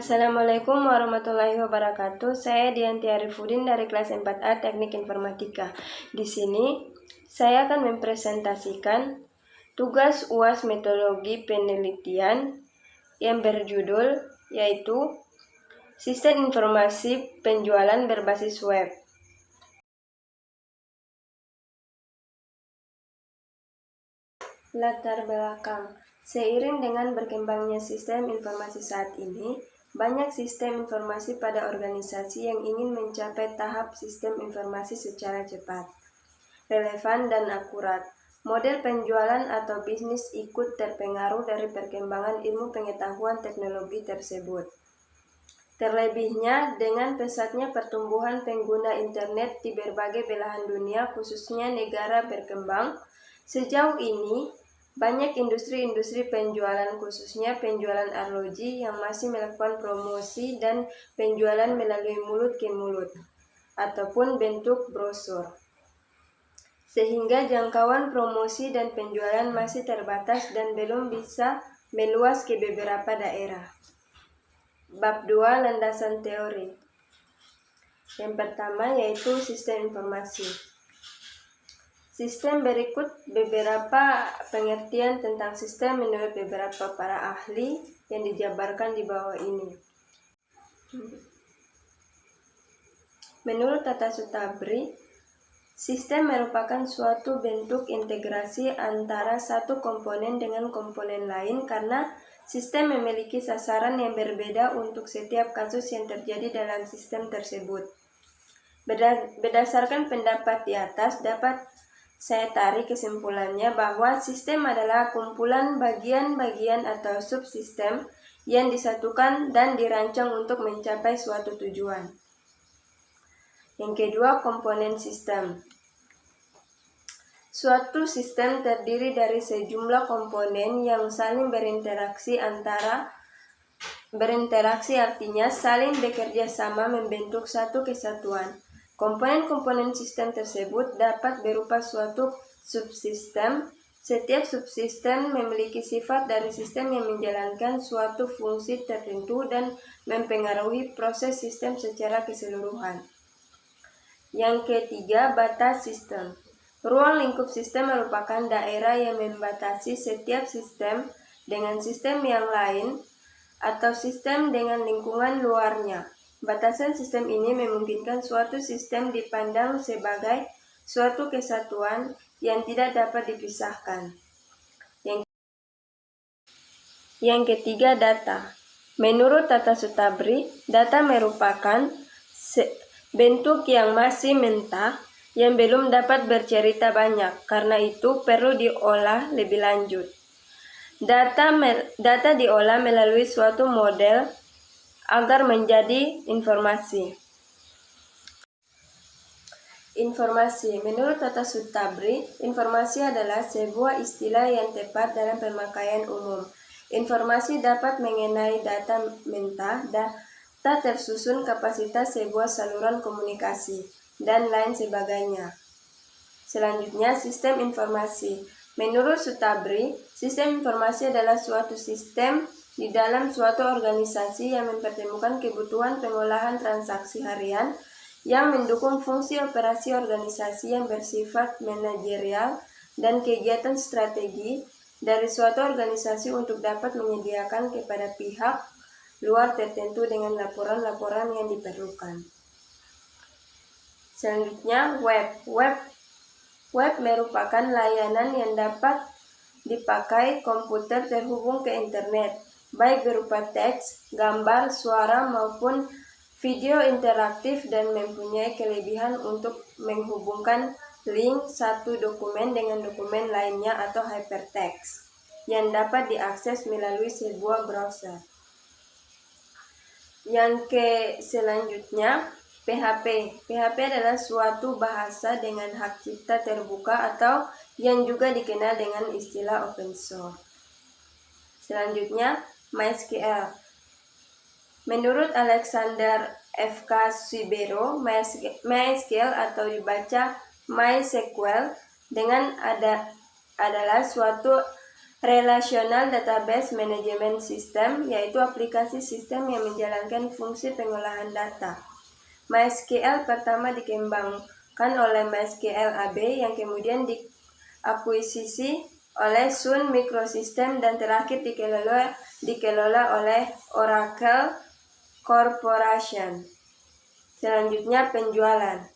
Assalamualaikum warahmatullahi wabarakatuh. Saya Dianti Arifudin dari kelas 4A Teknik Informatika. Di sini saya akan mempresentasikan tugas UAS metodologi penelitian yang berjudul yaitu Sistem Informasi Penjualan Berbasis Web. Latar belakang. Seiring dengan berkembangnya sistem informasi saat ini, banyak sistem informasi pada organisasi yang ingin mencapai tahap sistem informasi secara cepat, relevan, dan akurat. Model penjualan atau bisnis ikut terpengaruh dari perkembangan ilmu pengetahuan teknologi tersebut. Terlebihnya, dengan pesatnya pertumbuhan pengguna internet di berbagai belahan dunia, khususnya negara berkembang, sejauh ini banyak industri-industri penjualan, khususnya penjualan arloji, yang masih melakukan promosi dan penjualan melalui mulut ke mulut ataupun bentuk brosur, sehingga jangkauan promosi dan penjualan masih terbatas dan belum bisa meluas ke beberapa daerah. Bab 2, landasan teori. Yang pertama yaitu sistem informasi. Sistem berikut beberapa pengertian tentang sistem menurut beberapa para ahli yang dijabarkan di bawah ini. Menurut Tata Sutabri, sistem merupakan suatu bentuk integrasi antara satu komponen dengan komponen lain karena sistem memiliki sasaran yang berbeda untuk setiap kasus yang terjadi dalam sistem tersebut. Berdasarkan pendapat di atas, dapat saya tarik kesimpulannya bahwa sistem adalah kumpulan bagian-bagian atau subsistem yang disatukan dan dirancang untuk mencapai suatu tujuan. Yang kedua, komponen sistem. Suatu sistem terdiri dari sejumlah komponen yang saling berinteraksi artinya saling bekerja sama membentuk satu kesatuan. Komponen-komponen sistem tersebut dapat berupa suatu subsistem. Setiap subsistem memiliki sifat dari sistem yang menjalankan suatu fungsi tertentu dan mempengaruhi proses sistem secara keseluruhan. Yang ketiga, batas sistem. Ruang lingkup sistem merupakan daerah yang membatasi setiap sistem dengan sistem yang lain atau sistem dengan lingkungan luarnya. Batasan sistem ini memungkinkan suatu sistem dipandang sebagai suatu kesatuan yang tidak dapat dipisahkan. Yang ketiga, data. Menurut Tata Sutabri, data merupakan bentuk yang masih mentah yang belum dapat bercerita banyak, karena itu perlu diolah lebih lanjut. Data diolah melalui suatu model agar menjadi informasi. Informasi. Menurut Tata Sutabri, informasi adalah sebuah istilah yang tepat dalam pemakaian umum. Informasi dapat mengenai data mentah, data tersusun, kapasitas sebuah saluran komunikasi, dan lain sebagainya. Selanjutnya, sistem informasi. Menurut Sutabri, sistem informasi adalah suatu sistem di dalam suatu organisasi yang mempertemukan kebutuhan pengolahan transaksi harian yang mendukung fungsi operasi organisasi yang bersifat manajerial dan kegiatan strategi dari suatu organisasi untuk dapat menyediakan kepada pihak luar tertentu dengan laporan-laporan yang diperlukan. Selanjutnya, Web merupakan layanan yang dapat dipakai komputer terhubung ke internet, baik berupa teks, gambar, suara, maupun video interaktif, dan mempunyai kelebihan untuk menghubungkan link satu dokumen dengan dokumen lainnya atau hypertext yang dapat diakses melalui sebuah browser. Yang selanjutnya, PHP. PHP adalah suatu bahasa dengan hak cipta terbuka atau yang juga dikenal dengan istilah open source. Selanjutnya, MySQL. Menurut Alexander F.K. Sibero, MySQL atau dibaca MySQL adalah suatu Relational Database Management System, yaitu aplikasi sistem yang menjalankan fungsi pengolahan data. MySQL pertama dikembangkan oleh MySQL AB yang kemudian diakuisisi oleh Sun Microsystems dan terakhir dikelola oleh Oracle Corporation. Selanjutnya, penjualan.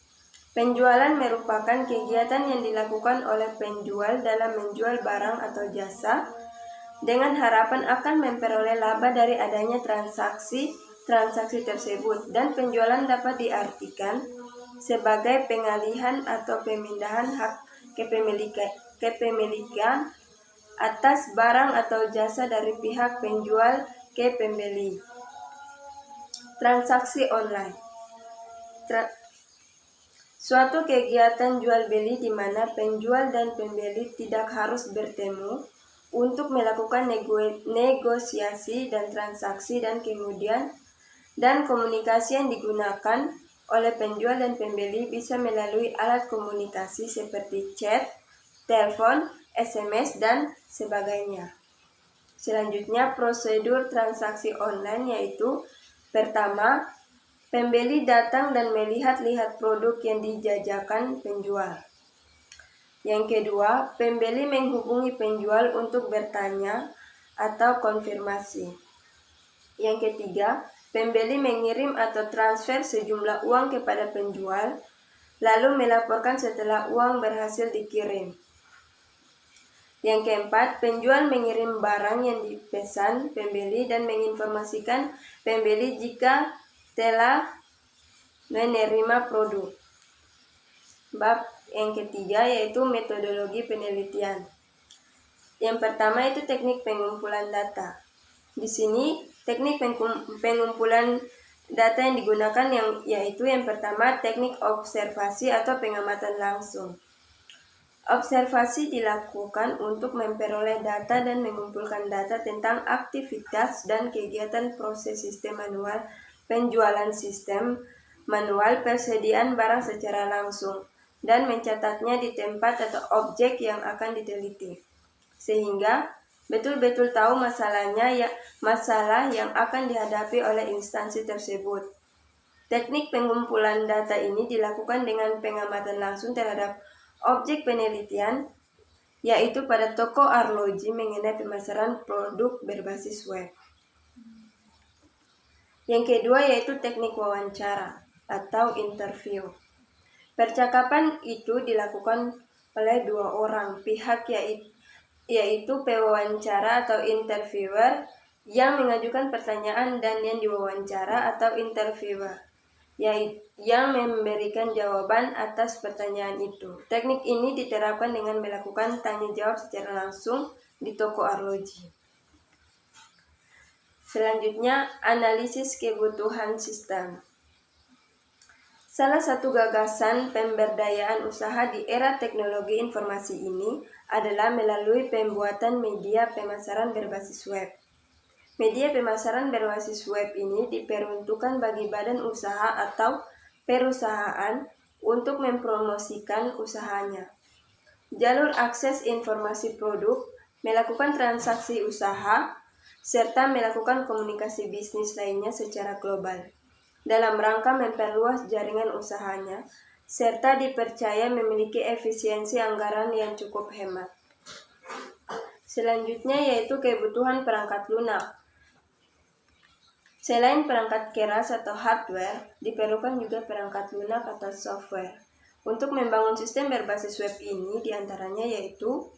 Penjualan merupakan kegiatan yang dilakukan oleh penjual dalam menjual barang atau jasa dengan harapan akan memperoleh laba dari adanya transaksi tersebut, dan penjualan dapat diartikan sebagai pengalihan atau pemindahan hak kepemilikan atas barang atau jasa dari pihak penjual ke pembeli. Transaksi online. Suatu kegiatan jual-beli di mana penjual dan pembeli tidak harus bertemu untuk melakukan negosiasi dan transaksi, dan kemudian komunikasi yang digunakan oleh penjual dan pembeli bisa melalui alat komunikasi seperti chat, telepon, SMS, dan sebagainya. Selanjutnya, prosedur transaksi online yaitu pertama, pembeli datang dan melihat-lihat produk yang dijajakan penjual. Yang kedua, pembeli menghubungi penjual untuk bertanya atau konfirmasi. Yang ketiga, pembeli mengirim atau transfer sejumlah uang kepada penjual, lalu melaporkan setelah uang berhasil dikirim. Yang keempat, penjual mengirim barang yang dipesan pembeli dan menginformasikan pembeli jika telah menerima produk. Bab yang ketiga yaitu metodologi penelitian. Yang pertama itu teknik pengumpulan data. Di sini teknik pengumpulan data yang digunakan yaitu yang pertama teknik observasi atau pengamatan langsung. Observasi dilakukan untuk memperoleh data dan mengumpulkan data tentang aktivitas dan kegiatan proses sistem manual penjualan, sistem manual persediaan barang secara langsung, dan mencatatnya di tempat atau objek yang akan diteliti, sehingga betul-betul tahu masalah yang akan dihadapi oleh instansi tersebut. Teknik pengumpulan data ini dilakukan dengan pengamatan langsung terhadap objek penelitian, yaitu pada toko arloji mengenai pemasaran produk berbasis web. Yang kedua yaitu teknik wawancara atau interview. Percakapan itu dilakukan oleh dua orang pihak, yaitu pewawancara atau interviewer yang mengajukan pertanyaan dan yang diwawancara atau interviewer yang memberikan jawaban atas pertanyaan itu. Teknik ini diterapkan dengan melakukan tanya jawab secara langsung di toko arloji. Selanjutnya, analisis kebutuhan sistem. Salah satu gagasan pemberdayaan usaha di era teknologi informasi ini adalah melalui pembuatan media pemasaran berbasis web. Media pemasaran berbasis web ini diperuntukkan bagi badan usaha atau perusahaan untuk mempromosikan usahanya. Jalur akses informasi produk, melakukan transaksi usaha, serta melakukan komunikasi bisnis lainnya secara global dalam rangka memperluas jaringan usahanya, serta dipercaya memiliki efisiensi anggaran yang cukup hemat. Selanjutnya yaitu kebutuhan perangkat lunak. Selain perangkat keras atau hardware, diperlukan juga perangkat lunak atau software. Untuk membangun sistem berbasis web ini diantaranya yaitu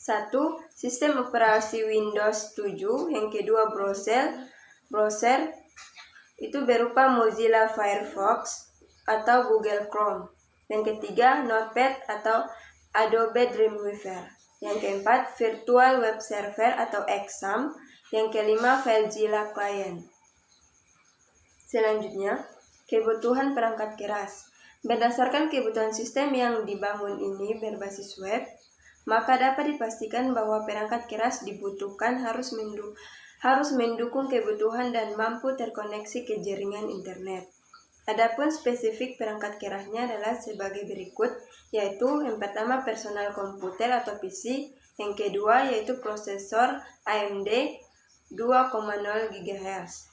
1. Sistem operasi Windows 7, yang kedua browser itu berupa Mozilla Firefox atau Google Chrome. Yang ketiga, Notepad atau Adobe Dreamweaver. Yang keempat, Virtual Web Server atau XAMPP. Yang kelima, FileZilla Client. Selanjutnya, kebutuhan perangkat keras. Berdasarkan kebutuhan sistem yang dibangun ini berbasis web, maka dapat dipastikan bahwa perangkat keras dibutuhkan harus mendukung kebutuhan dan mampu terkoneksi ke jaringan internet. Adapun spesifik perangkat kerasnya adalah sebagai berikut, yaitu yang pertama personal komputer atau PC, yang kedua yaitu prosesor AMD 2,0 GHz.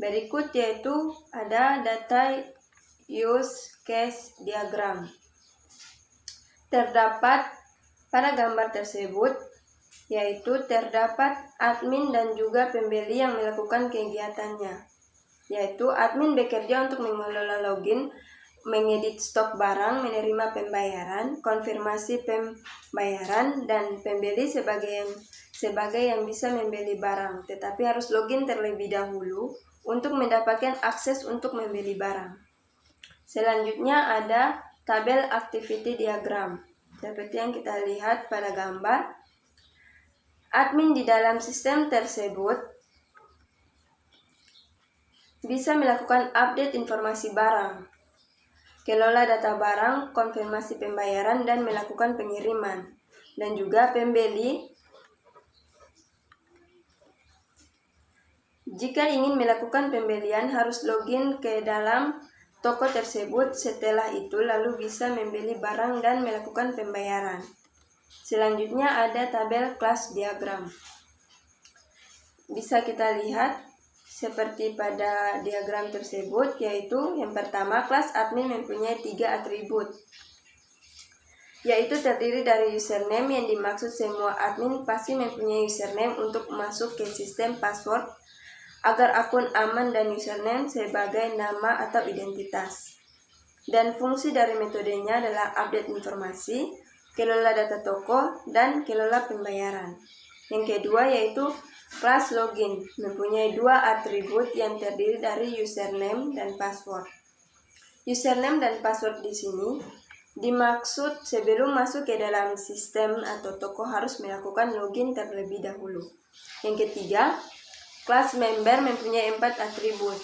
Berikut yaitu ada data use case diagram. Terdapat pada gambar tersebut yaitu terdapat admin dan juga pembeli yang melakukan kegiatannya, yaitu admin bekerja untuk mengelola login, mengedit stok barang, menerima pembayaran, konfirmasi pembayaran, dan pembeli sebagai yang bisa membeli barang, tetapi harus login terlebih dahulu untuk mendapatkan akses untuk membeli barang. Selanjutnya ada tabel activity diagram. Seperti yang kita lihat pada gambar, admin di dalam sistem tersebut bisa melakukan update informasi barang, kelola data barang, konfirmasi pembayaran, dan melakukan pengiriman. Dan juga pembeli jika ingin melakukan pembelian harus login ke dalam toko tersebut, setelah itu lalu bisa membeli barang dan melakukan pembayaran. Selanjutnya ada tabel kelas diagram. Bisa kita lihat seperti pada diagram tersebut, yaitu yang pertama kelas admin mempunyai 3 atribut, yaitu terdiri dari username yang dimaksud semua admin pasti mempunyai username untuk masuk ke sistem, password agar akun aman, dan username sebagai nama atau identitas. Dan fungsi dari metodenya adalah update informasi, kelola data toko, dan kelola pembayaran. Yang kedua yaitu kelas login, mempunyai 2 atribut yang terdiri dari username dan password. Username dan password di sini dimaksud sebelum masuk ke dalam sistem atau toko harus melakukan login terlebih dahulu. Yang ketiga, kelas member mempunyai 4 atribut,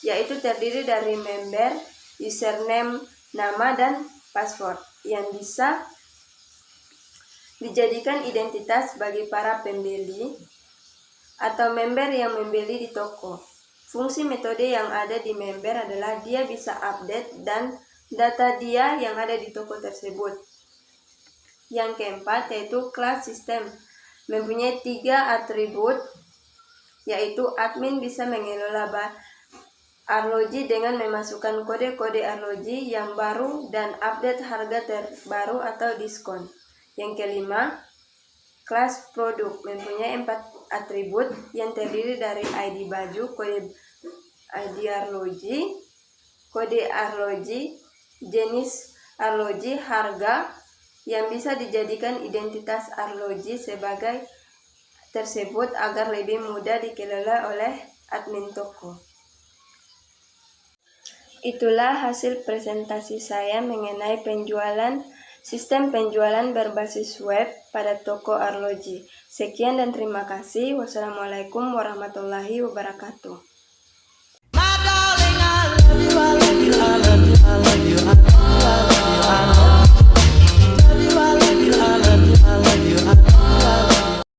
yaitu terdiri dari member, username, nama, dan password yang bisa dijadikan identitas bagi para pembeli atau member yang membeli di toko. Fungsi metode yang ada di member adalah dia bisa update dan data dia yang ada di toko tersebut. Yang keempat yaitu kelas sistem, mempunyai 3 atribut, yaitu admin bisa mengelola arloji dengan memasukkan kode-kode arloji yang baru dan update harga terbaru atau diskon. Yang kelima, kelas produk mempunyai 4 atribut yang terdiri dari ID baju, kode ID arloji, kode arloji, jenis arloji, harga yang bisa dijadikan identitas arloji sebagai tersebut agar lebih mudah dikelola oleh admin toko. Itulah hasil presentasi saya mengenai sistem penjualan berbasis web pada toko arloji. Sekian dan terima kasih. Wassalamualaikum warahmatullahi wabarakatuh.